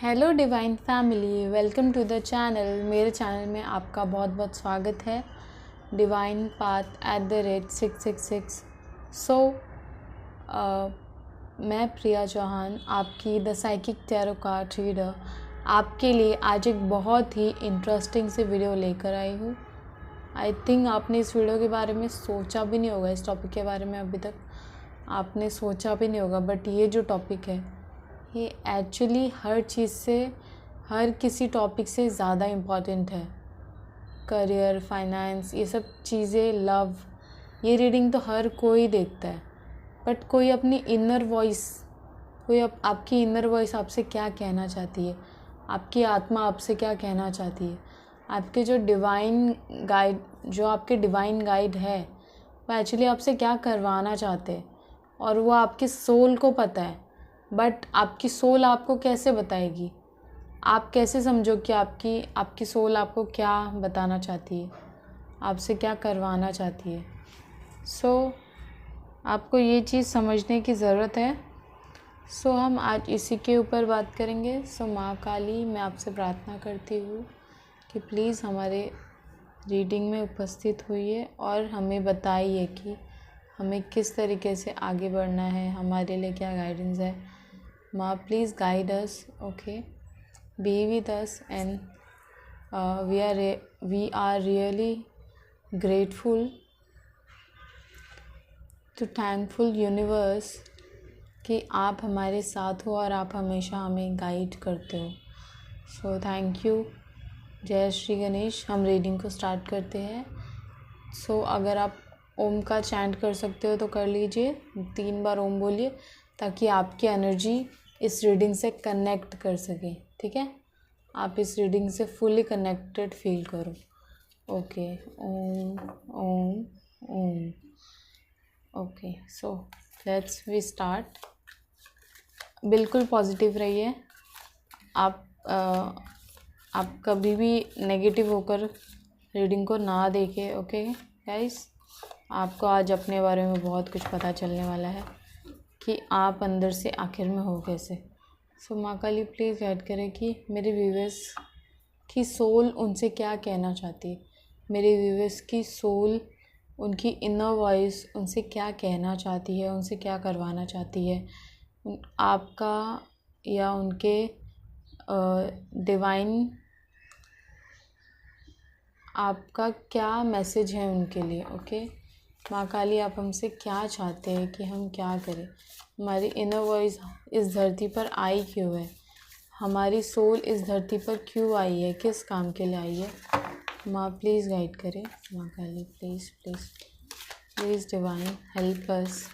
Hello divine family, welcome to the channel. मेरे channel में आपका बहुत बहुत स्वागत है। Divine path @666। सो मैं प्रिया चौहान, आपकी the psychic tarot card reader, आपके लिए आज एक बहुत ही इंटरेस्टिंग सी वीडियो लेकर आई हूँ। आई थिंक आपने इस वीडियो के बारे में सोचा भी नहीं होगा, इस टॉपिक के बारे में अभी तक आपने सोचा भी नहीं होगा, बट ये जो टॉपिक है ये एक्चुअली हर चीज़ से, हर किसी टॉपिक से ज़्यादा इम्पॉर्टेंट है। करियर, फाइनेंस, ये सब चीज़ें, लव, ये रीडिंग तो हर कोई देखता है, बट कोई अपनी इनर वॉइस, कोई आपकी इनर वॉइस आपसे क्या कहना चाहती है, आपकी आत्मा आपसे क्या कहना चाहती है, आपके जो डिवाइन गाइड, जो आपके डिवाइन गाइड है वो एक्चुअली आपसे क्या करवाना चाहते हैं, और वो आपके सोल को पता है। बट आपकी सोल आपको कैसे बताएगी? आप कैसे समझो कि आपकी सोल आपको क्या बताना चाहती है, आपसे क्या करवाना चाहती है? आपको ये चीज़ समझने की ज़रूरत है। हम आज इसी के ऊपर बात करेंगे। माँ काली, मैं आपसे प्रार्थना करती हूँ कि प्लीज़ हमारे रीडिंग में उपस्थित होइए और हमें बताइए कि हमें किस तरीके से आगे बढ़ना है, हमारे लिए क्या गाइडेंस है। Ma, please guide us, okay? Be with us, and we are really grateful to thankful universe कि आप हमारे साथ हो और आप हमेशा हमें गाइड करते हो। Thank you. जय श्री गणेश। हम रीडिंग को स्टार्ट करते हैं। अगर आप ओम का चैंट कर सकते हो तो कर लीजिए, 3 बार ओम बोलिए ताकि आपकी एनर्जी इस रीडिंग से कनेक्ट कर सके। ठीक है, आप इस रीडिंग से फुली कनेक्टेड फील करो। Okay, Om Om Om. Okay, let's we start. बिल्कुल पॉजिटिव रहिए। आप कभी भी नेगेटिव होकर रीडिंग को ना देखें। ओके गाइस, आपको आज अपने बारे में बहुत कुछ पता चलने वाला है कि आप अंदर से आखिर में हो कैसे। माँ काली प्लीज़ गाइड करें कि मेरे व्यूअर्स की सोल उनसे क्या कहना चाहती है, मेरे व्यूअर्स की सोल, उनकी इनर वॉइस उनसे क्या कहना चाहती है, उनसे क्या करवाना चाहती है, आपका या उनके डिवाइन, आपका क्या मैसेज है उनके लिए। ओके माँ काली, आप हमसे क्या चाहते हैं कि हम क्या करें? हमारी इनर वॉइस इस धरती पर आई क्यों है? हमारी सोल इस धरती पर क्यों आई है? किस काम के लिए आई है? माँ प्लीज़ गाइड करें। माँ Kali please please please divine help us,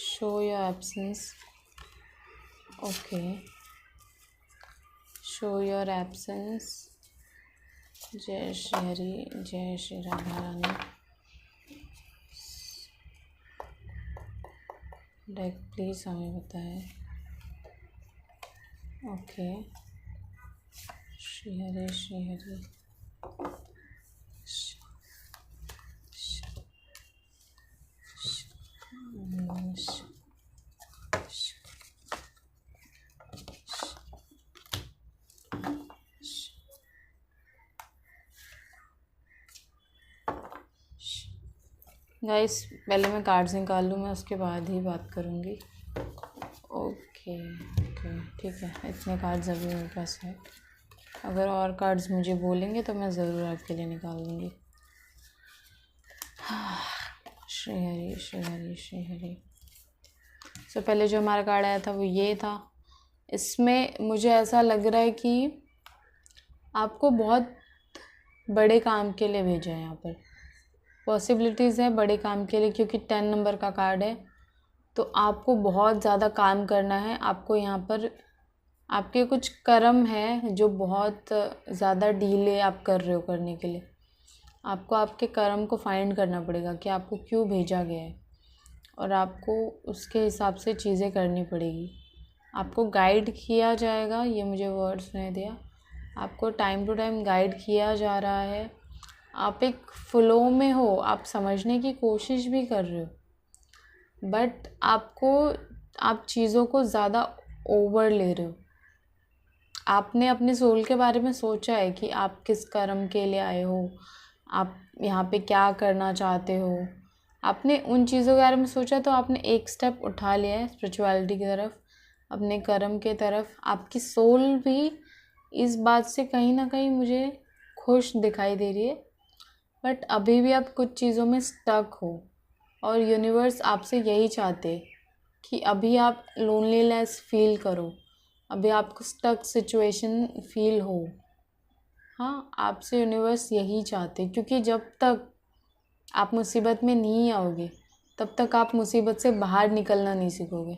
show your absence. Okay, show your absence. जय श्री हरि, जय श्री राधा रानी। डेक प्लीज़ हमें बताए। ओके, श्री हरि श्री हरि। गाइस, पहले मैं कार्ड्स निकाल लूँ, मैं उसके बाद ही बात करूँगी। ओके, ठीक है, इतने कार्ड्स अभी मेरे पास है। अगर और कार्ड्स मुझे बोलेंगे तो मैं ज़रूर आपके लिए निकाल लूँगी। श्री हरि श्री हरि श्री हरि। पहले जो हमारा कार्ड आया था वो ये था। इसमें मुझे ऐसा लग रहा है कि आपको बहुत बड़े काम के लिए भेजा है। यहाँ पर पॉसिबिलिटीज़ है बड़े काम के लिए, क्योंकि 10 नंबर का कार्ड है, तो आपको बहुत ज़्यादा काम करना है। आपको यहाँ पर आपके कुछ कर्म है जो बहुत ज़्यादा डीले आप कर रहे हो करने के लिए। आपको आपके कर्म को फाइंड करना पड़ेगा कि आपको क्यों भेजा गया है, और आपको उसके हिसाब से चीज़ें करनी पड़ेगी। आपको गाइड किया जाएगा, ये मुझे वर्ड्स ने दिया। आपको टाइम टू टाइम गाइड किया जा रहा है। आप एक फ्लो में हो, आप समझने की कोशिश भी कर रहे हो, बट आप चीज़ों को ज़्यादा ओवर ले रहे हो। आपने अपने सोल के बारे में सोचा है कि आप किस कर्म के लिए आए हो, आप यहाँ पे क्या करना चाहते हो? आपने उन चीज़ों के बारे में सोचा तो आपने एक स्टेप उठा लिया है स्पिरिचुअलिटी की तरफ, अपने कर्म के तरफ। आपकी सोल भी इस बात से कहीं ना कहीं मुझे खुश दिखाई दे रही है, बट अभी भी आप कुछ चीज़ों में स्टक हो और यूनिवर्स आपसे यही चाहते कि अभी आप लोनलीनेस फील करो, अभी आपको स्टक सिचुएशन फील हो। हाँ, आपसे यूनिवर्स यही चाहते, क्योंकि जब तक आप मुसीबत में नहीं आओगे तब तक आप मुसीबत से बाहर निकलना नहीं सीखोगे।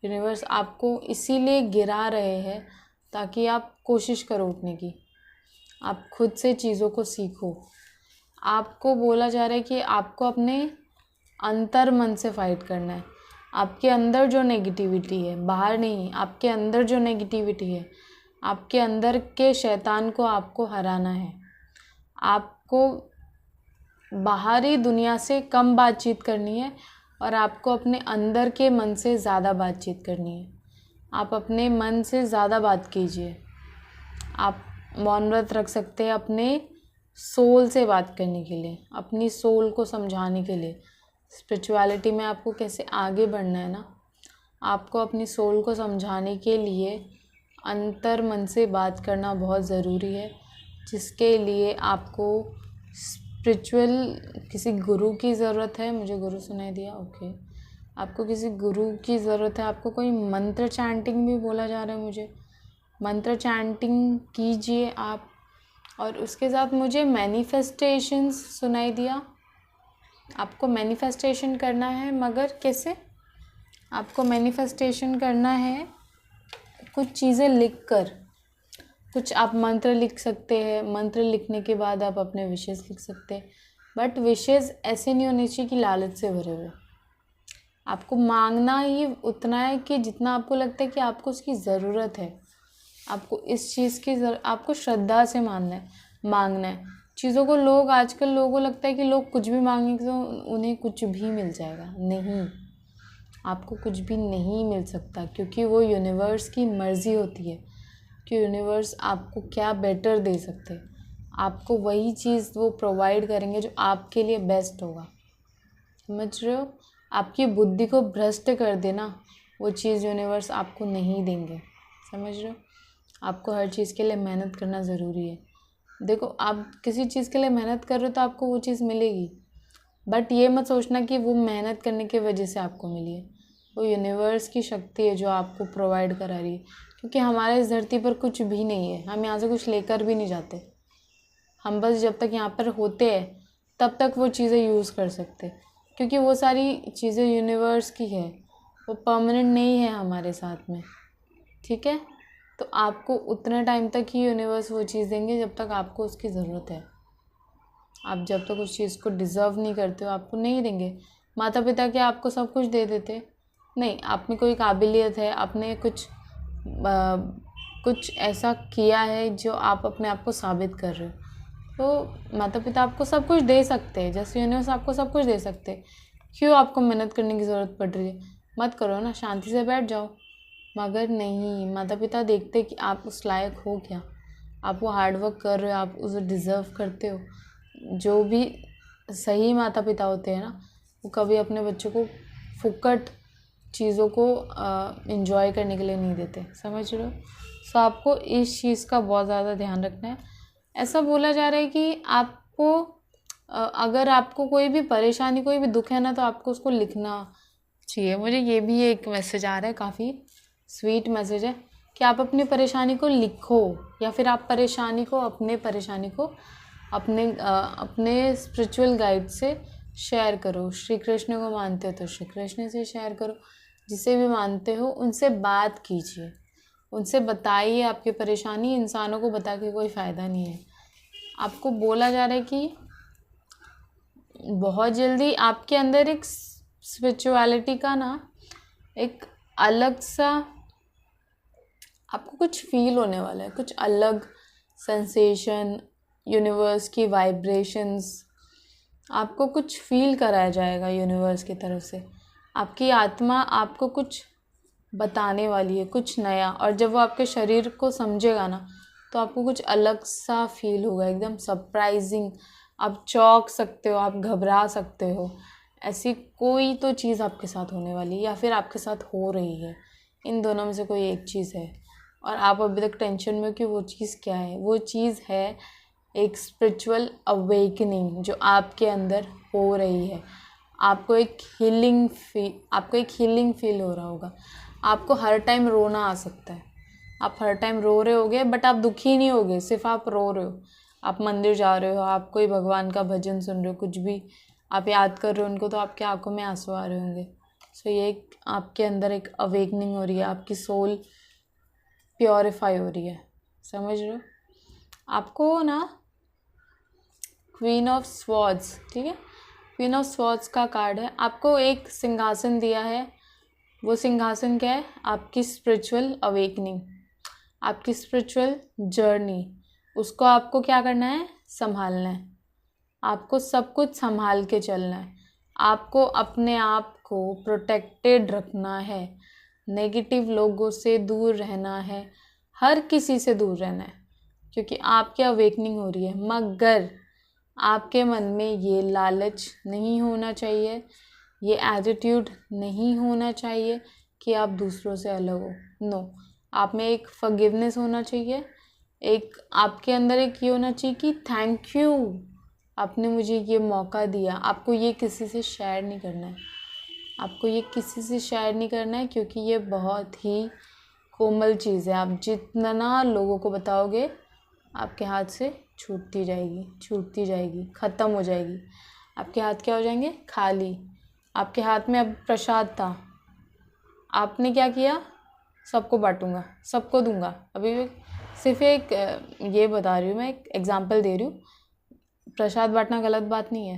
यूनिवर्स आपको इसीलिए गिरा रहे हैं ताकि आप कोशिश करो उठने की, आप खुद से चीज़ों को सीखो। आपको बोला जा रहा है कि आपको अपने अंतर मन से फाइट करना है। आपके अंदर जो नेगेटिविटी है, बाहर नहीं, आपके अंदर जो नेगेटिविटी है, आपके अंदर के शैतान को आपको हराना है। आपको बाहरी दुनिया से कम बातचीत करनी है और आपको अपने अंदर के मन से ज़्यादा बातचीत करनी है। आप अपने मन से ज़्यादा बात कीजिए। आप मौन व्रत रख सकते हैं अपने सोल से बात करने के लिए, अपनी सोल को समझाने के लिए। स्पिरिचुअलिटी में आपको कैसे आगे बढ़ना है ना, आपको अपनी सोल को समझाने के लिए अंतर मन से बात करना बहुत ज़रूरी है, जिसके लिए आपको स्पिरिचुअल किसी गुरु की ज़रूरत है। मुझे गुरु सुनाई दिया, ओके। आपको किसी गुरु की ज़रूरत है। आपको कोई मंत्र चैंटिंग भी बोला जा रहा है मुझे, मंत्र चैंटिंग कीजिए आप। और उसके साथ मुझे मैनिफेस्टेशंस सुनाई दिया। आपको मैनिफेस्टेशन करना है, मगर कैसे? आपको मैनिफेस्टेशन करना है कुछ चीज़ें लिख कर। कुछ आप मंत्र लिख सकते हैं, मंत्र लिखने के बाद आप अपने विशेष लिख सकते हैं, बट विशेष ऐसे नहीं होने चाहिए कि लालच से भरे हुए। आपको मांगना ही उतना है कि जितना आपको लगता है कि आपको उसकी ज़रूरत है। आपको इस चीज़ की आपको श्रद्धा से मांगना है चीज़ों को। आजकल लोगों को लगता है कि लोग कुछ भी मांगेंगे तो उन्हें कुछ भी मिल जाएगा। नहीं, आपको कुछ भी नहीं मिल सकता, क्योंकि वो यूनिवर्स की मर्ज़ी होती है कि यूनिवर्स आपको क्या बेटर दे सकते हैं। आपको वही चीज़ वो प्रोवाइड करेंगे जो आपके लिए बेस्ट होगा। समझ रहे हो? आपकी बुद्धि को भ्रष्ट कर देना, वो चीज़ यूनिवर्स आपको नहीं देंगे। समझ रहे हो? आपको हर चीज़ के लिए मेहनत करना ज़रूरी है। देखो, आप किसी चीज़ के लिए मेहनत कर रहे हो तो आपको वो चीज़ मिलेगी, बट ये मत सोचना कि वो मेहनत करने की वजह से आपको मिली है। वो यूनिवर्स की शक्ति है जो आपको प्रोवाइड करा रही है, क्योंकि हमारे इस धरती पर कुछ भी नहीं है। हम यहाँ से कुछ लेकर भी नहीं जाते। हम बस जब तक यहाँ पर होते हैं तब तक वो चीज़ें यूज़ कर सकते, क्योंकि वो सारी चीज़ें यूनिवर्स की है, वो परमानेंट नहीं है हमारे साथ में। ठीक है? तो आपको उतने टाइम तक ही यूनिवर्स वो चीज़ देंगे जब तक आपको उसकी ज़रूरत है। आप जब तक उस चीज़ को डिज़र्व नहीं करते हो, आपको नहीं देंगे। माता पिता क्या आपको सब कुछ दे देते? नहीं, आप में कोई काबिलियत है, आपने कुछ ऐसा किया है जो आप अपने आप को साबित कर रहे हो, तो माता पिता आपको सब कुछ दे सकते हैं, जैसे यूनिवर्स आपको सब कुछ दे सकते हैं। क्यों आपको मेहनत करने की ज़रूरत पड़ रही है? मत करो ना, शांति से बैठ जाओ। मगर नहीं, माता पिता देखते कि आप उस लायक हो क्या, आप वो हार्डवर्क कर रहे हो, आप उसे डिज़र्व करते हो। जो भी सही माता पिता होते हैं ना, वो कभी अपने बच्चों को फुकट चीज़ों को एंजॉय करने के लिए नहीं देते। समझ रहे हो? सो आपको इस चीज़ का बहुत ज़्यादा ध्यान रखना है। ऐसा बोला जा रहा है कि आपको अगर आपको कोई भी परेशानी, कोई भी दुख है ना, तो आपको उसको लिखना चाहिए। मुझे ये भी एक मैसेज आ रहा है, काफ़ी स्वीट मैसेज है, कि आप अपनी परेशानी को लिखो, या फिर आप अपने परेशानी को अपने स्पिरिचुअल गाइड से शेयर करो। श्री कृष्ण को मानते हो तो श्री कृष्ण से शेयर करो, जिसे भी मानते हो उनसे बात कीजिए, उनसे बताइए आपकी परेशानी। इंसानों को बता के कोई फ़ायदा नहीं है। आपको बोला जा रहा है कि बहुत जल्दी आपके अंदर एक स्पिरिचुअलिटी का ना एक अलग सा आपको कुछ फील होने वाला है, कुछ अलग सेंसेशन, यूनिवर्स की वाइब्रेशंस, आपको कुछ फील कराया जाएगा यूनिवर्स की तरफ से। आपकी आत्मा आपको कुछ बताने वाली है, कुछ नया। और जब वो आपके शरीर को समझेगा ना तो आपको कुछ अलग सा फील होगा, एकदम सरप्राइजिंग। आप चौंक सकते हो, आप घबरा सकते हो। ऐसी कोई तो चीज़ आपके साथ होने वाली है या फिर आपके साथ हो रही है। इन दोनों में से कोई एक चीज़ है और आप अभी तक टेंशन में हो कि वो चीज़ क्या है। वो चीज़ है एक स्पिरिचुअल अवेकनिंग जो आपके अंदर हो रही है। आपको एक हीलिंग फील हो रहा होगा। आपको हर टाइम रोना आ सकता है, आप हर टाइम रो रहे होगे बट आप दुखी नहीं होगे, सिर्फ आप रो रहे हो। आप मंदिर जा रहे हो, आप कोई भगवान का भजन सुन रहे हो, कुछ भी आप याद कर रहे हो उनको, तो आपकी आंखों में आंसू आ रहे होंगे। सो ये आपके अंदर एक अवेकनिंग हो रही है, आपकी सोल प्योरीफाई हो रही है। समझ रहे हो? आपको ना क्वीन ऑफ स्वॉर्ड्स, ठीक है, क्वीन ऑफ स्वॉर्ड्स का कार्ड है। आपको एक सिंहासन दिया है। वो सिंहासन क्या है? आपकी स्पिरिचुअल अवेकनिंग, आपकी स्पिरिचुअल जर्नी। उसको आपको क्या करना है? संभालना है। आपको सब कुछ संभाल के चलना है। आपको अपने आप को प्रोटेक्टेड रखना है। नेगेटिव लोगों से दूर रहना है, हर किसी से दूर रहना है, क्योंकि आपकी अवेकनिंग हो रही है। मगर आपके मन में ये लालच नहीं होना चाहिए, ये एटीट्यूड नहीं होना चाहिए कि आप दूसरों से अलग हो। नो, आप में एक फॉरगिवनेस होना चाहिए। एक आपके अंदर एक ये होना चाहिए कि थैंक यू, आपने मुझे ये मौका दिया। आपको ये किसी से शेयर नहीं करना है, आपको ये किसी से शेयर नहीं करना है, क्योंकि ये बहुत ही कोमल चीज़ है। आप जितना लोगों को बताओगे आपके हाथ से छूटती जाएगी, ख़त्म हो जाएगी। आपके हाथ क्या हो जाएंगे? खाली। आपके हाथ में अब प्रसाद था, आपने क्या किया? सबको बांटूंगा, सबको दूंगा। अभी सिर्फ एक ये बता रही हूँ, मैं एक एग्जांपल दे रही हूँ। प्रसाद बांटना गलत बात नहीं है,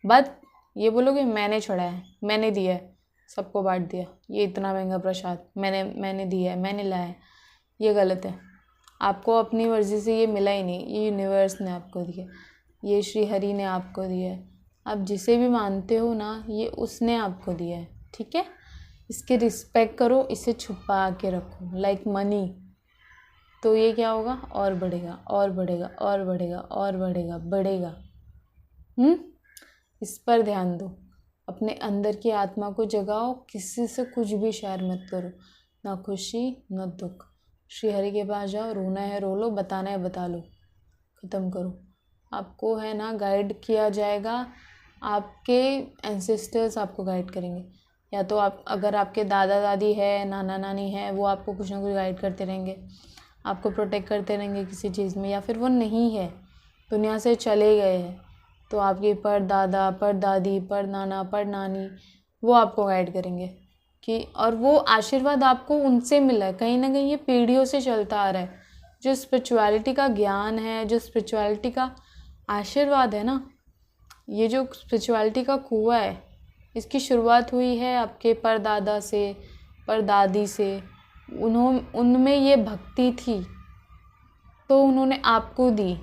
बट ये बोलोगे मैंने छोड़ा है, मैंने दिया है, सबको बांट दिया, ये इतना महंगा प्रसाद मैंने दिया है, मैंने लाया है, ये गलत है। आपको अपनी मर्ज़ी से ये मिला ही नहीं, ये यूनिवर्स ने आपको दिया, ये श्री हरि ने आपको दिया है। आप जिसे भी मानते हो ना, ये उसने आपको दिया है, ठीक है? इसके रिस्पेक्ट करो, इसे छुपा के रखो, लाइक मनी। तो ये क्या होगा? और बढ़ेगा और बढ़ेगा और बढ़ेगा और बढ़ेगा। इस पर ध्यान दो, अपने अंदर की आत्मा को जगाओ, किसी से कुछ भी शेयर मत करो, ना खुशी ना दुख। श्री हरि के पास जाओ, रोना है रो लो, बताना है बता लो, ख़त्म करो। आपको है ना गाइड किया जाएगा, आपके एंसेस्टर्स आपको गाइड करेंगे। या तो आप, अगर आपके दादा दादी है, नाना नानी है, वो आपको कुछ ना कुछ गाइड करते रहेंगे, आपको प्रोटेक्ट करते रहेंगे किसी चीज़ में। या फिर वो नहीं है, दुनिया से चले गए हैं, तो आपके परदादा, परदादी, परनाना, परनानी वो आपको गाइड करेंगे कि, और वो आशीर्वाद आपको उनसे मिला है। कहीं ना कहीं ये पीढ़ियों से चलता आ रहा है। जो स्पिरिचुअलिटी का ज्ञान है, जो स्पिरिचुअलिटी का आशीर्वाद है ना, ये जो स्पिरिचुअलिटी का कुआं है, इसकी शुरुआत हुई है आपके परदादा से, परदादी से। उनमें ये भक्ति थी तो उन्होंने आपको दी।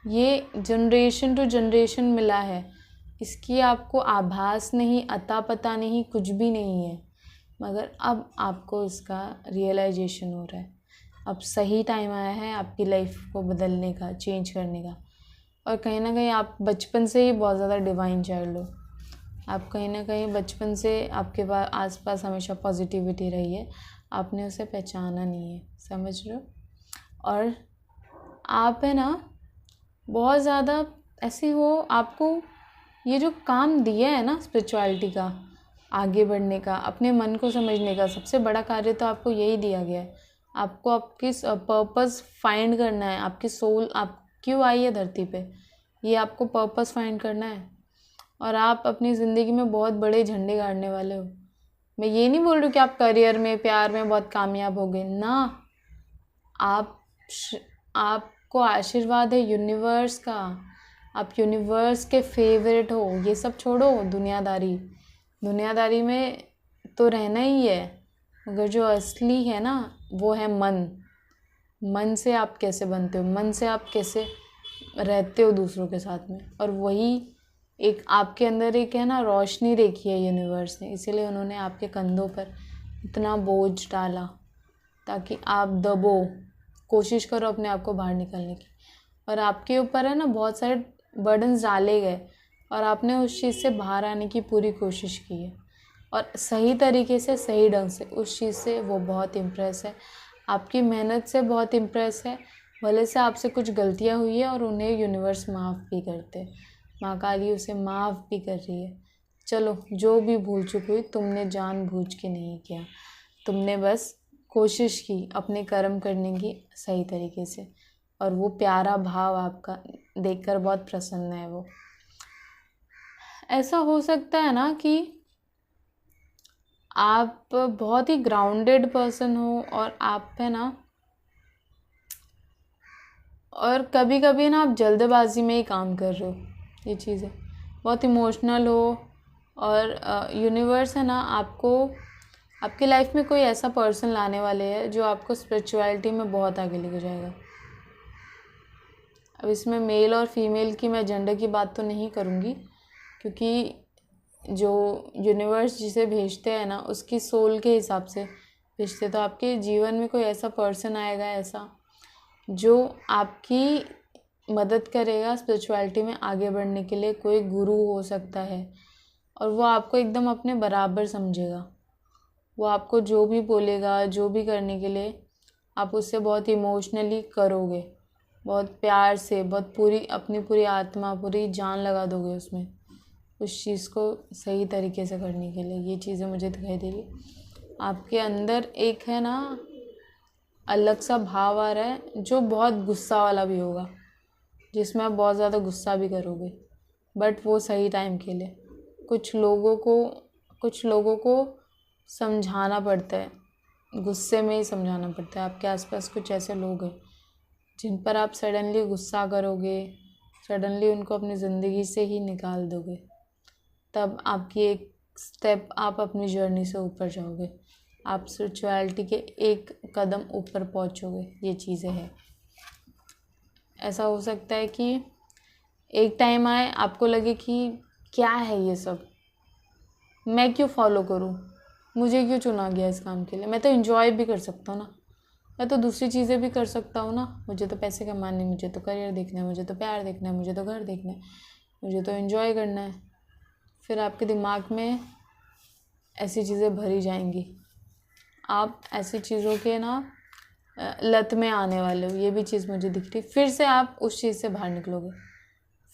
ये जनरेशन टू जनरेशन मिला है, इसकी आपको आभास नहीं, अता पता नहीं, कुछ भी नहीं है। मगर अब आपको इसका रियलाइजेशन हो रहा है। अब सही टाइम आया है आपकी लाइफ को बदलने का, चेंज करने का। और कहीं ना कहीं आप बचपन से ही बहुत ज़्यादा डिवाइन चाइल्ड हो। आप कहीं ना कहीं बचपन से आपके पास आसपास हमेशा पॉजिटिविटी रही है, आपने उसे पहचाना नहीं है। समझ रहे हो? और आप है ना बहुत ज़्यादा ऐसे हो, आपको ये जो काम दिया है ना स्पिरिचुअलिटी का, आगे बढ़ने का, अपने मन को समझने का, सबसे बड़ा कार्य तो आपको यही दिया गया है। आपको आपकी पर्पस फाइंड करना है। आपकी सोल आप क्यों आई है धरती पे, ये आपको पर्पस फाइंड करना है। और आप अपनी ज़िंदगी में बहुत बड़े झंडे गाड़ने वाले हो। मैं ये नहीं बोल रही हूँ कि आप करियर में, प्यार में बहुत कामयाब हो गए ना। आपको आशीर्वाद है यूनिवर्स का, आप यूनिवर्स के फेवरेट हो। ये सब छोड़ो दुनियादारी में तो रहना ही है, मगर जो असली है ना वो है मन से आप कैसे बनते हो, मन से आप कैसे रहते हो दूसरों के साथ में। और वही एक आपके अंदर एक है ना रोशनी देखी है यूनिवर्स ने, इसीलिए उन्होंने आपके कंधों पर इतना बोझ डाला ताकि आप दबो, कोशिश करो अपने आप को बाहर निकलने की, और आपके ऊपर है ना बहुत सारे बर्डन्स डाले गए और आपने उस चीज़ से बाहर आने की पूरी कोशिश की है और सही तरीके से, सही ढंग से उस चीज़ से वो बहुत इम्प्रेस है, आपकी मेहनत से बहुत इम्प्रेस है। भले से आपसे कुछ गलतियाँ हुई है और उन्हें यूनिवर्स माफ़ भी करते, माँ काली उसे माफ़ भी कर रही है। चलो, जो भी भूल चुक हुई तुमने जानबूझ के नहीं किया, तुमने बस कोशिश की अपने कर्म करने की सही तरीके से, और वो प्यारा भाव आपका देखकर बहुत प्रसन्न है। वो ऐसा हो सकता है ना कि आप बहुत ही ग्राउंडेड पर्सन हो और आप है ना, और कभी कभी ना आप जल्दबाजी में ही काम कर रहे हो, ये चीज़ है, बहुत इमोशनल हो, और यूनिवर्स है ना आपको, आपकी लाइफ में कोई ऐसा पर्सन लाने वाले हैं जो आपको स्पिरिचुअलिटी में बहुत आगे लेके जाएगा। अब इसमें मेल और फीमेल की मैं जेंडर की बात तो नहीं करूँगी, क्योंकि जो यूनिवर्स जिसे भेजते हैं ना उसकी सोल के हिसाब से भेजते। तो आपके जीवन में कोई ऐसा पर्सन आएगा ऐसा जो आपकी मदद करेगा स्पिरिचुअलिटी में आगे बढ़ने के लिए। कोई गुरु हो सकता है और वो आपको एकदम अपने बराबर समझेगा। वो आपको जो भी बोलेगा, जो भी करने के लिए आप उससे बहुत इमोशनली करोगे, बहुत प्यार से, बहुत पूरी अपनी पूरी आत्मा, पूरी जान लगा दोगे उसमें, उस चीज़ को सही तरीके से करने के लिए। ये चीज़ें मुझे दिखाई दे रही। आपके अंदर एक है ना अलग सा भाव आ रहा है जो बहुत गुस्सा वाला भी होगा, जिसमें आप बहुत ज़्यादा गुस्सा भी करोगे, बट वो सही टाइम के लिए। कुछ लोगों को समझाना पड़ता है, गुस्से में ही समझाना पड़ता है। आपके आसपास कुछ ऐसे लोग हैं जिन पर आप सडनली गुस्सा करोगे, सडनली उनको अपनी ज़िंदगी से ही निकाल दोगे, तब आपकी एक स्टेप आप अपनी जर्नी से ऊपर जाओगे, आप स्पिरिचुअलिटी के एक कदम ऊपर पहुंचोगे। ये चीज़ें हैं। ऐसा हो सकता है कि एक टाइम आए आपको लगे कि क्या है ये सब, मैं क्यों फॉलो करूं, मुझे क्यों चुना गया इस काम के लिए, मैं तो एंजॉय भी कर सकता हूँ ना, मैं तो दूसरी चीज़ें भी कर सकता हूँ ना। मुझे तो पैसे कमाने, मुझे तो करियर देखना है, मुझे तो प्यार देखना है, मुझे तो घर देखना है, मुझे तो एंजॉय करना है। फिर आपके दिमाग में ऐसी चीज़ें भरी जाएंगी, आप ऐसी चीज़ों के ना लत में आने वाले हो। ये भी चीज़ मुझे दिख रही। फिर से आप उस चीज़ से बाहर निकलोगे,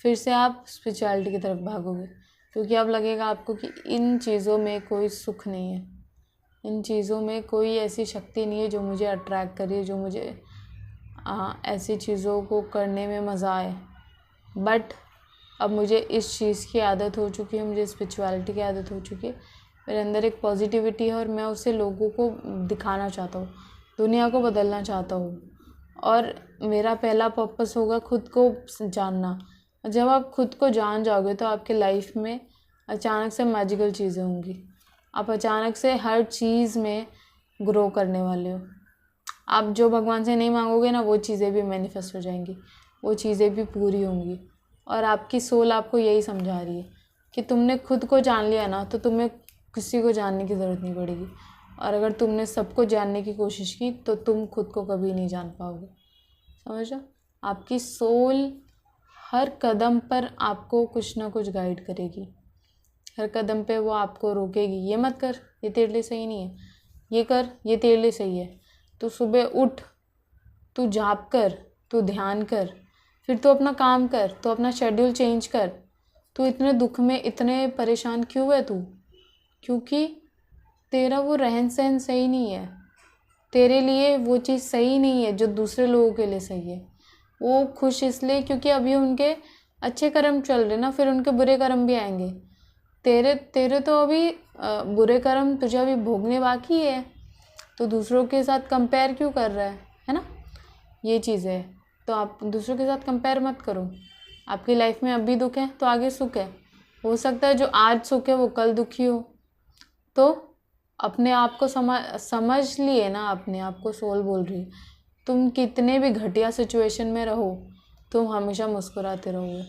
फिर से आप स्पिरिचुअलिटी की तरफ भागोगे, क्योंकि अब लगेगा आपको कि इन चीज़ों में कोई सुख नहीं है, इन चीज़ों में कोई ऐसी शक्ति नहीं है जो मुझे अट्रैक्ट करे, जो मुझे ऐसी चीज़ों को करने में मज़ा आए। बट अब मुझे इस चीज़ की आदत हो चुकी है, मुझे स्पिरिचुअलिटी की आदत हो चुकी है, मेरे अंदर एक पॉजिटिविटी है और मैं उसे लोगों को दिखाना चाहता हूँ, दुनिया को बदलना चाहता हूँ। और मेरा पहला पर्पस होगा खुद को जानना। जब आप खुद को जान जाओगे तो आपके लाइफ में अचानक से मैजिकल चीज़ें होंगी, आप अचानक से हर चीज़ में ग्रो करने वाले हो। आप जो भगवान से नहीं मांगोगे ना, वो चीज़ें भी मैनिफेस्ट हो जाएंगी, वो चीज़ें भी पूरी होंगी। और आपकी सोल आपको यही समझा रही है कि तुमने खुद को जान लिया ना, तो तुम्हें किसी को जानने की ज़रूरत नहीं पड़ेगी। और अगर तुमने सबको जानने की कोशिश की तो तुम खुद को कभी नहीं जान पाओगे। समझो, आपकी सोल हर कदम पर आपको कुछ ना कुछ गाइड करेगी, हर कदम पे वो आपको रोकेगी। ये मत कर, ये तेरे लिए सही नहीं है, ये कर, ये तेरे लिए सही है। तो सुबह उठ, तू जाप कर, तू ध्यान कर, फिर तू अपना काम कर, तू अपना शेड्यूल चेंज कर। तू इतने दुख में, इतने परेशान क्यों है तू? क्योंकि तेरा वो रहन सहन सही नहीं है, तेरे लिए वो चीज़ सही नहीं है जो दूसरे लोगों के लिए सही है। वो खुश इसलिए क्योंकि अभी उनके अच्छे कर्म चल रहे ना, फिर उनके बुरे कर्म भी आएंगे। तेरे तो अभी बुरे कर्म तुझे अभी भोगने बाकी है, तो दूसरों के साथ कंपेयर क्यों कर रहा है ना? ये चीज़ है। तो आप दूसरों के साथ कंपेयर मत करो। आपकी लाइफ में अभी दुख है तो आगे सुख है। हो सकता है जो आज सुख है वो कल दुखी हो। तो अपने आप को समझ लिए ना, अपने आप को सोल बोल रही है, तुम कितने भी घटिया सिचुएशन में रहो, तुम हमेशा मुस्कुराते रहोगे,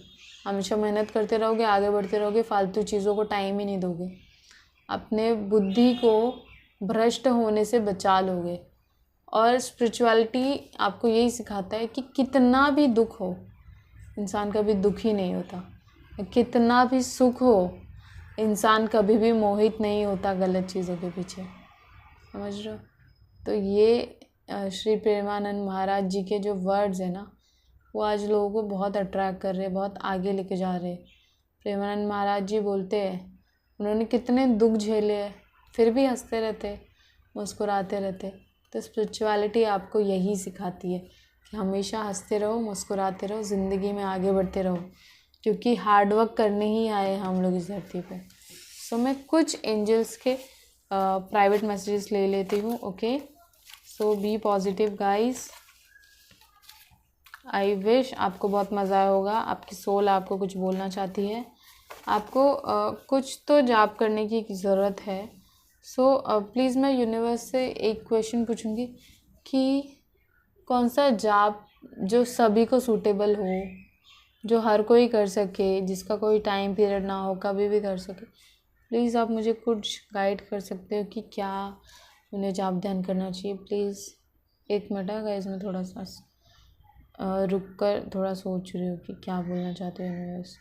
हमेशा मेहनत करते रहोगे, आगे बढ़ते रहोगे, फालतू चीज़ों को टाइम ही नहीं दोगे। अपने बुद्धि को भ्रष्ट होने से बचा लोगे। और स्पिरिचुअलिटी आपको यही सिखाता है कि कितना भी दुख हो, इंसान कभी दुखी नहीं होता, कितना भी सुख हो, इंसान कभी भी मोहित नहीं होता गलत चीज़ों के पीछे। समझ रहे हो? तो ये श्री प्रेमानंद महाराज जी के जो वर्ड्स हैं ना, वो आज लोगों को बहुत अट्रैक्ट कर रहे हैं, बहुत आगे लेके जा रहे हैं। प्रेमानंद महाराज जी बोलते हैं उन्होंने कितने दुख झेले हैं, फिर भी हंसते रहते, मुस्कुराते रहते। तो स्पिरिचुअलिटी आपको यही सिखाती है कि हमेशा हंसते रहो, मुस्कुराते रहो, ज़िंदगी में आगे बढ़ते रहो, क्योंकि हार्ड वर्क करने ही आए हैं हम लोग इस धरती पे। सो मैं कुछ एंजल्स के प्राइवेट मैसेजेस ले लेती हूँ। Okay, so be positive guys. I wish आपको बहुत मज़ा आया होगा। आपकी सोल आपको कुछ बोलना चाहती है, आपको कुछ तो जाप करने की ज़रूरत है। सो प्लीज़ मैं यूनिवर्स से एक क्वेश्चन पूछूंगी कि कौन सा जाप जो सभी को सूटेबल हो, जो हर कोई कर सके, जिसका कोई टाइम पीरियड ना हो, कभी भी कर सके। प्लीज़ आप मुझे कुछ गाइड कर सकते हो कि क्या उन्हें जाप ध्यान करना चाहिए। प्लीज़ एक मिनट है गाइस, मैं थोड़ा सा रुक कर थोड़ा सोच रही हूँ कि क्या बोलना चाहते हो यूनिवर्स।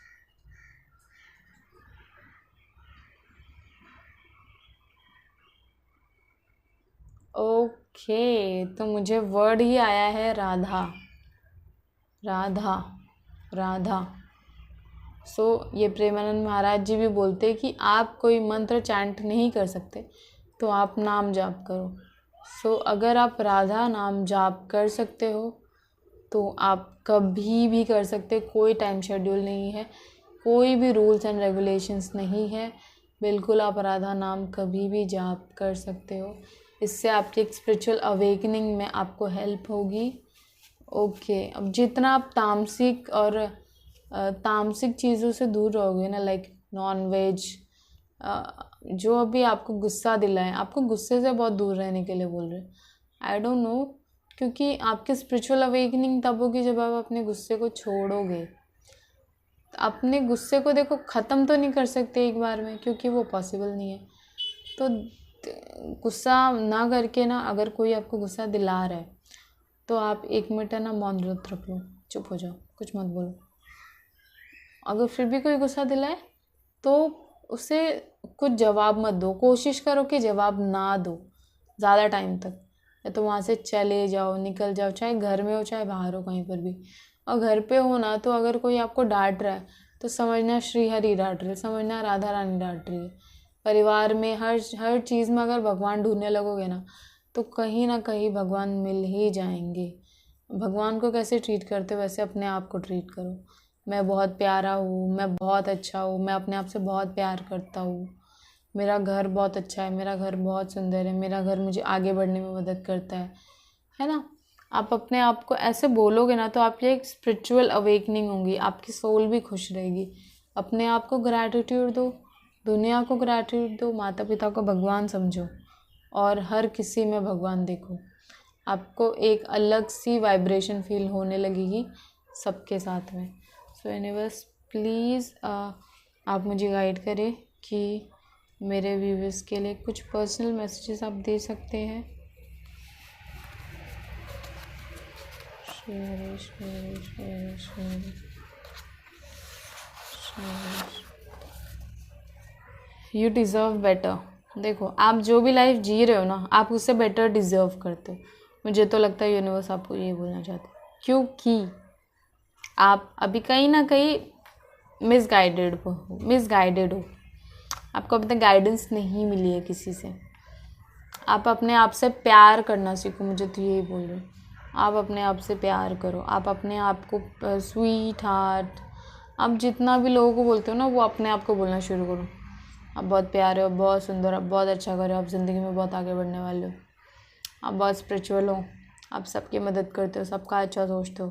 ओके, तो मुझे वर्ड ही आया है राधा, राधा, राधा। सो ये प्रेमानंद महाराज जी भी बोलते हैं कि आप कोई मंत्र चैंट नहीं कर सकते तो आप नाम जाप करो। सो अगर आप राधा नाम जाप कर सकते हो तो आप कभी भी कर सकते, कोई टाइम शेड्यूल नहीं है, कोई भी रूल्स एंड रेगुलेशंस नहीं है, बिल्कुल आप राधा नाम कभी भी जाप कर सकते हो। इससे आपकी एक स्पिरिचुअल अवेकनिंग में आपको हेल्प होगी। ओके, अब जितना आप तामसिक चीज़ों से दूर रहोगे ना, लाइक नॉन वेज, जो अभी आपको गुस्सा दिलाए, आपको गुस्से से बहुत दूर रहने के लिए बोल रहे हैं। आई डोंट नो, क्योंकि आपकी स्पिरिचुअल अवेकनिंग तब होगी जब आप अपने गुस्से को छोड़ोगे। अपने गुस्से को देखो ख़त्म तो नहीं कर सकते एक बार में, क्योंकि वो पॉसिबल नहीं है। तो गुस्सा ना करके ना, अगर कोई आपको गुस्सा दिला रहा है तो आप 1 मिनट ना मौन व्रत रख लो, चुप हो जाओ, कुछ मत बोलो। अगर फिर भी कोई गुस्सा दिलाए तो उसे कुछ जवाब मत दो, कोशिश करो कि जवाब ना दो ज़्यादा टाइम तक, या तो वहाँ से चले जाओ, निकल जाओ, चाहे घर में हो चाहे बाहर हो, कहीं पर भी। और घर पे हो ना, तो अगर कोई आपको डांट रहा है तो समझना श्री हरि डांट रहे, समझना राधा रानी डांट रही है। परिवार में हर चीज़ में अगर भगवान ढूंढने लगोगे ना, तो कहीं ना कहीं भगवान मिल ही जाएंगे। भगवान को कैसे ट्रीट करते हो वैसे अपने आप को ट्रीट करो। मैं बहुत प्यारा हूँ, मैं बहुत अच्छा हूँ, मैं अपने आप से बहुत प्यार करता हूँ, मेरा घर बहुत अच्छा है, मेरा घर बहुत सुंदर है, मेरा घर मुझे आगे बढ़ने में मदद करता है ना। आप अपने आप को ऐसे बोलोगे ना, तो आपकी एक स्पिरिचुअल अवेकनिंग होगी, आपकी सोल भी खुश रहेगी। अपने आप को ग्रैटिट्यूड दो, दुनिया को ग्रैटिट्यूड दो, माता पिता को भगवान समझो, और हर किसी में भगवान देखो। आपको एक अलग सी वाइब्रेशन फील होने लगेगी सबके साथ में। सो यूनिवर्स प्लीज़ आप मुझे गाइड करें कि मेरे व्यूवर्स के लिए कुछ पर्सनल मैसेजेस आप दे सकते हैं। You deserve better. देखो, आप जो भी लाइफ जी रहे हो ना, आप उससे बेटर डिज़र्व करते हो। मुझे तो लगता है यूनिवर्स आपको ये बोलना चाहते हैं, क्योंकि आप अभी कहीं ना कहीं मिसगाइडेड हो। आपको अभी तक गाइडेंस नहीं मिली है किसी से। आप अपने आप से प्यार करना सीखो, मुझे तो यही बोल रहे हो। आप अपने आप से प्यार करो, आप अपने आप को स्वीट हार्ट, आप जितना भी लोगों को बोलते हो ना, वो अपने आप को बोलना शुरू करो। आप बहुत प्यारे हो, बहुत सुंदर, आप बहुत अच्छा कर रहे हो, आप ज़िंदगी में बहुत आगे बढ़ने वाले हो, आप बहुत स्पिरिचुअल हो, आप सबकी मदद करते हो, सबका अच्छा सोचते हो,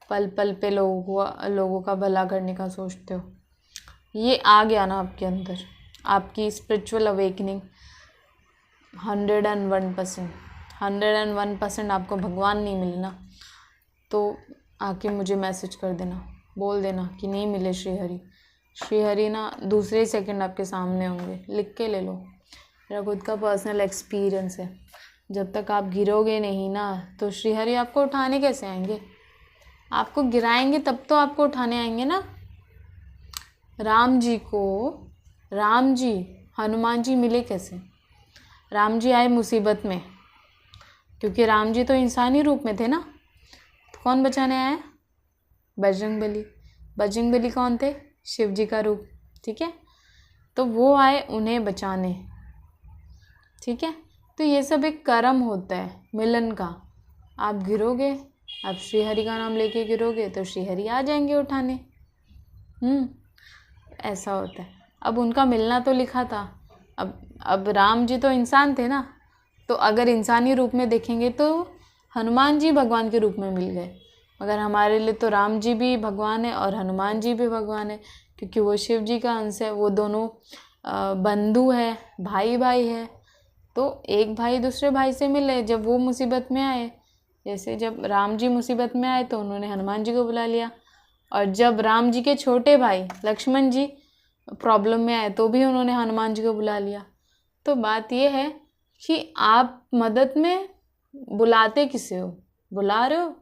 पल पल पे लोगों का भला करने का सोचते हो। ये आ गया ना आपके अंदर, आपकी स्पिरिचुअल अवेकनिंग 101% आपको भगवान नहीं मिलना, तो आके मुझे मैसेज कर देना, बोल देना कि नहीं मिले श्री हरि ना दूसरे सेकंड आपके सामने होंगे। लिख के ले लो, मेरा खुद का पर्सनल एक्सपीरियंस है। जब तक आप गिरोगे नहीं ना तो श्रीहरि आपको उठाने कैसे आएंगे? आपको गिराएंगे तब तो आपको उठाने आएंगे ना। राम जी हनुमान जी मिले कैसे? राम जी आए मुसीबत में, क्योंकि राम जी तो इंसानी रूप में थे ना। तो कौन बचाने आया? बजरंगबली। बजरंगबली कौन थे? शिव जी का रूप। ठीक है, तो वो आए उन्हें बचाने। ठीक है, तो ये सब एक कर्म होता है मिलन का। आप गिरोगे, आप श्रीहरि का नाम लेके गिरोगे तो श्रीहरि आ जाएंगे उठाने। ऐसा होता है। अब उनका मिलना तो लिखा था। अब राम जी तो इंसान थे ना, तो अगर इंसानी रूप में देखेंगे तो हनुमान जी भगवान के रूप में मिल गए। मगर हमारे लिए तो राम जी भी भगवान है और हनुमान जी भी भगवान है, क्योंकि वो शिव जी का अंश है। वो दोनों बंधु है, भाई भाई है। तो एक भाई दूसरे भाई से मिले जब वो मुसीबत में आए। जैसे जब राम जी मुसीबत में आए तो उन्होंने हनुमान जी को बुला लिया, और जब राम जी के छोटे भाई लक्ष्मण जी प्रॉब्लम में आए तो भी उन्होंने हनुमान जी को बुला लिया। तो बात ये है कि आप मदद में बुलाते किसे हो? बुला रहे हो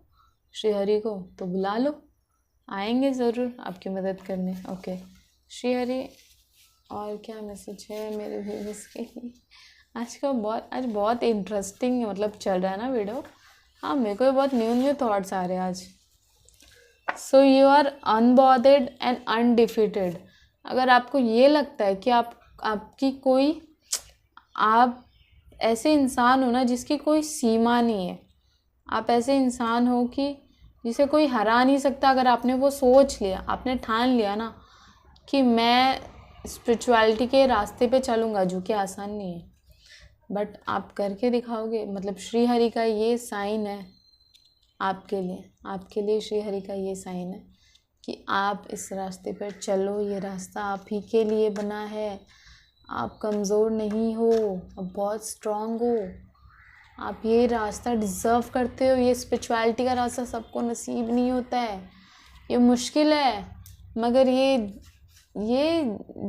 श्रीहरि को, तो बुला लो, आएंगे ज़रूर आपकी मदद करने। ओके श्रीहरि। और क्या मैसेज है मेरे व्यूअर्स के लिए? आज बहुत इंटरेस्टिंग मतलब चल रहा है ना वीडियो। हाँ, मेरे को बहुत न्यू थॉट्स आ रहे हैं आज। So you are unbothered and undefeated. अगर आपको ये लगता है कि आप ऐसे इंसान हो ना जिसकी कोई सीमा नहीं है, आप ऐसे इंसान हो कि जिसे कोई हरा नहीं सकता, अगर आपने वो सोच लिया, आपने ठान लिया ना कि मैं स्पिरिचुअलिटी के रास्ते पे चलूँगा, जो कि आसान नहीं है, बट आप करके दिखाओगे। मतलब श्रीहरि का ये साइन है आपके लिए श्रीहरि का ये साइन है कि आप इस रास्ते पर चलो। ये रास्ता आप ही के लिए बना है। आप कमज़ोर नहीं हो, आप बहुत स्ट्रांग हो। आप ये रास्ता डिज़र्व करते हो। ये स्पिरिचुअलिटी का रास्ता सबको नसीब नहीं होता है, ये मुश्किल है, मगर ये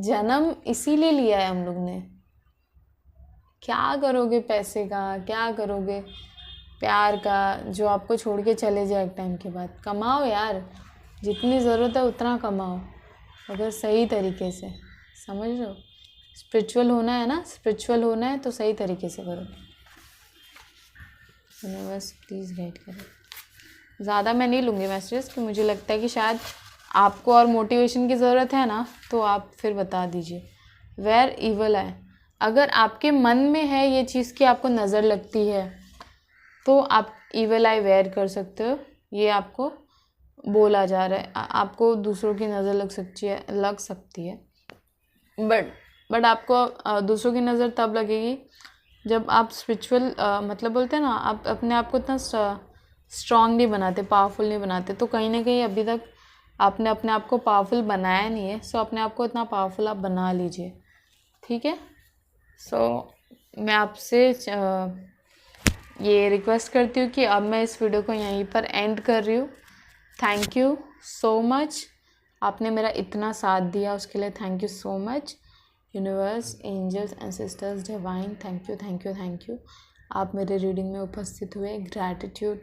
जन्म इसीलिए लिया है हम लोग ने। क्या करोगे पैसे का, क्या करोगे प्यार का, जो आपको छोड़ के चले जाए एक टाइम के बाद? कमाओ यार, जितनी ज़रूरत है उतना कमाओ, अगर सही तरीके से, समझ रहे हो? स्पिरिचुअल होना है ना, स्पिरिचुअल होना है तो सही तरीके से करो। यूनिवर्स प्लीज़ गाइड करो। ज़्यादा मैं नहीं लूँगी मैसेजेस, कि मुझे लगता है कि शायद आपको और मोटिवेशन की ज़रूरत है ना, तो आप फिर बता दीजिए। वेयर ईवल है, अगर आपके मन में है ये चीज़ कि आपको नज़र लगती है, तो आप ईवल आई वेयर कर सकते हो। ये आपको बोला जा रहा है, आपको दूसरों की नज़र लग सकती है, बट आपको दूसरों की नज़र तब लगेगी जब आप स्पिरिचुअल मतलब बोलते हैं ना, आप अपने आप को इतना स्ट्रांग नहीं बनाते, पावरफुल नहीं बनाते। तो कहीं ना कहीं अभी तक आपने अपने आप को पावरफुल बनाया नहीं है। सो अपने आप को इतना पावरफुल आप बना लीजिए, ठीक है? सो मैं आपसे ये रिक्वेस्ट करती हूँ कि अब मैं इस वीडियो को यहीं पर एंड कर रही हूँ। थैंक यू सो मच, आपने मेरा इतना साथ दिया, उसके लिए thank you so much. Universe, angels and sisters divine, thank you. आप मेरे रीडिंग में उपस्थित हुए, ग्रैटिट्यूड।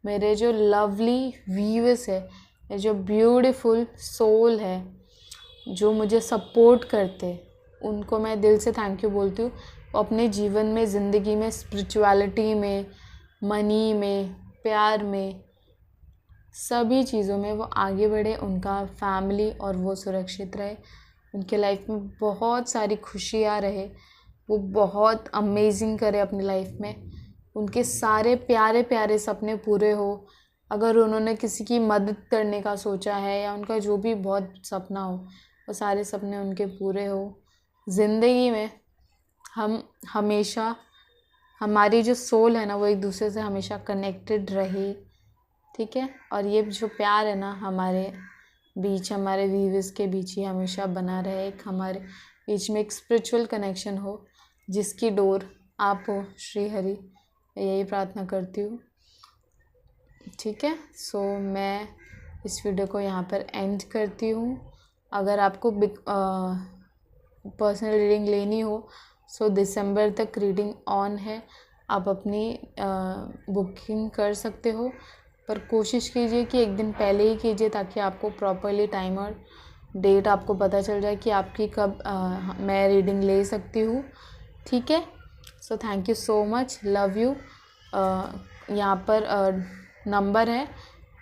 मेरे जो लवली व्यूअर्स है, मेरे जो ब्यूटीफुल सोल है, जो मुझे सपोर्ट करते, उनको मैं दिल से थैंक यू बोलती हूँ। वो अपने जीवन में, ज़िंदगी में, स्पिरिचुअलिटी में, मनी में, प्यार में, सभी चीज़ों में वो आगे बढ़े, उनका फैमिली और वो सुरक्षित रहे, उनके लाइफ में बहुत सारी खुशियाँ रहे, वो बहुत अमेजिंग करे अपनी लाइफ में, उनके सारे प्यारे प्यारे सपने पूरे हो। अगर उन्होंने किसी की मदद करने का सोचा है या उनका जो भी बहुत सपना हो, वो सारे सपने उनके पूरे हो। ज़िंदगी में हम हमेशा, हमारी जो सोल है ना, वो एक दूसरे से हमेशा कनेक्टेड रहे, ठीक है? और ये जो प्यार है ना हमारे बीच, हमारे व्यूअर्स के बीच ही हमेशा बना रहे। एक हमारे बीच में एक स्पिरिचुअल कनेक्शन हो, जिसकी डोर आप हो श्रीहरि, यही प्रार्थना करती हूँ, ठीक है? सो मैं इस वीडियो को यहाँ पर एंड करती हूँ। अगर आपको पर्सनल रीडिंग लेनी हो सो दिसंबर तक रीडिंग ऑन है, आप अपनी बुकिंग कर सकते हो। पर कोशिश कीजिए कि एक दिन पहले ही कीजिए ताकि आपको प्रॉपरली टाइम और डेट आपको पता चल जाए कि आपकी कब मैं रीडिंग ले सकती हूँ। ठीक है, so thank you so much, love you. यहाँ पर नंबर है,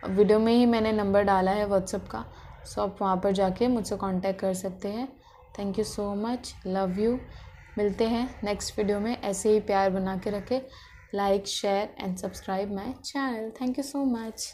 वीडियो में ही मैंने नंबर डाला है व्हाट्सएप का, सो आप वहाँ पर जाके मुझसे कांटेक्ट कर सकते हैं। Thank you so much, love you. मिलते हैं नेक्स्ट वीडियो में, ऐसे ही प्यार बना के रखें। Like share and subscribe my channel. Thank you so much.